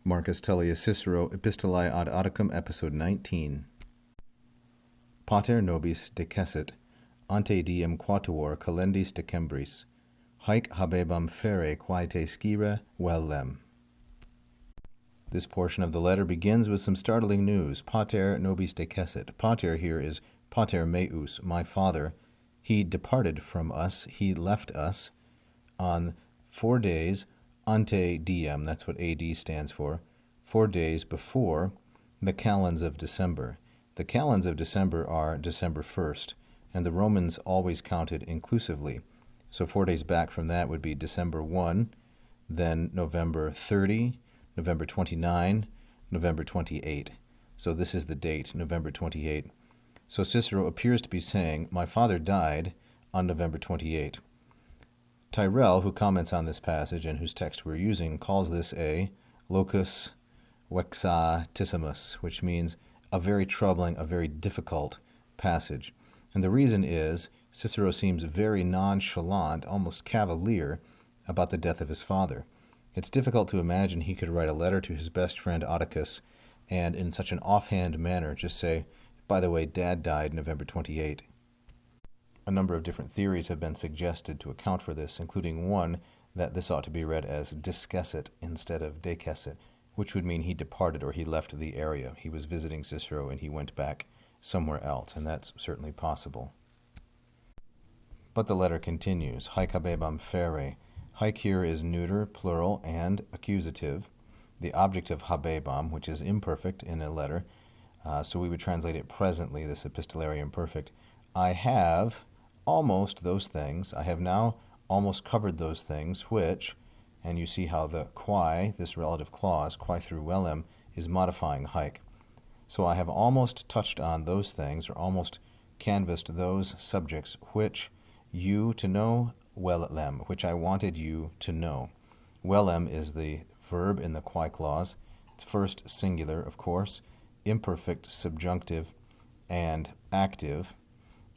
Marcus Tullius Cicero, Epistulae Ad Atticum, Episode 19. Pater nobis decessit, ante diem quatuor calendis decembris, haec habebam fere quae te scire vellem. This portion of the letter begins with some startling news. Pater nobis decessit. Pater here is pater meus, my father. He departed from us, he left us on 4 days ante diem, that's what AD stands for, 4 days before the calends of December. The calends of December are December 1st, and the Romans always counted inclusively. So 4 days back from that would be December 1, then November 30, November 29, November 28. So this is the date, November 28. So Cicero appears to be saying, my father died on November 28. Tyrrell, who comments on this passage and whose text we're using, calls this a locus vexatissimus, which means a very troubling, a very difficult passage. And the reason is Cicero seems very nonchalant, almost cavalier, about the death of his father. It's difficult to imagine he could write a letter to his best friend Atticus and in such an offhand manner just say, by the way, Dad died November 28. A number of different theories have been suggested to account for this, including one that this ought to be read as discessit instead of decessit, which would mean he departed or he left the area. He was visiting Cicero and he went back somewhere else, and that's certainly possible. But the letter continues, haec habebam fere. Haec here is neuter, plural, and accusative. The object of habebam, which is imperfect in a letter, so we would translate it presently, this epistolary imperfect. I have almost those things. I have now almost covered those things, which, and you see how the quae, this relative clause, quae through vellem, is modifying haec. So I have almost touched on those things, or almost canvassed those subjects, which you to know vellem, which I wanted you to know. Vellem is the verb in the quae clause. It's first singular, of course, imperfect, subjunctive, and active.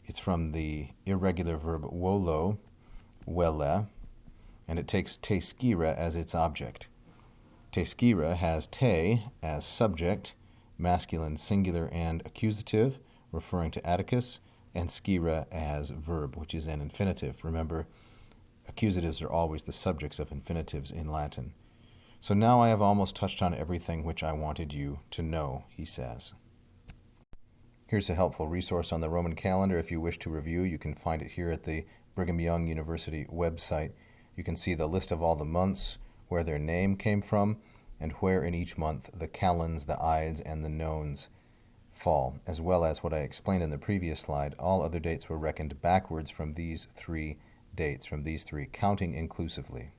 It's from the irregular verb volo, velle, and it takes te scire as its object. Te scire has te as subject, masculine singular and accusative, referring to Atticus, and scire as verb, which is an infinitive. Remember, accusatives are always the subjects of infinitives in Latin. So now I have almost touched on everything which I wanted you to know, he says. Here's a helpful resource on the Roman calendar. If you wish to review, you can find it here at the Brigham Young University website. You can see the list of all the months, where their name came from, and where in each month the calends, the ides, and the nones fall, as well as what I explained in the previous slide. All other dates were reckoned backwards from these three dates, from these three, counting inclusively.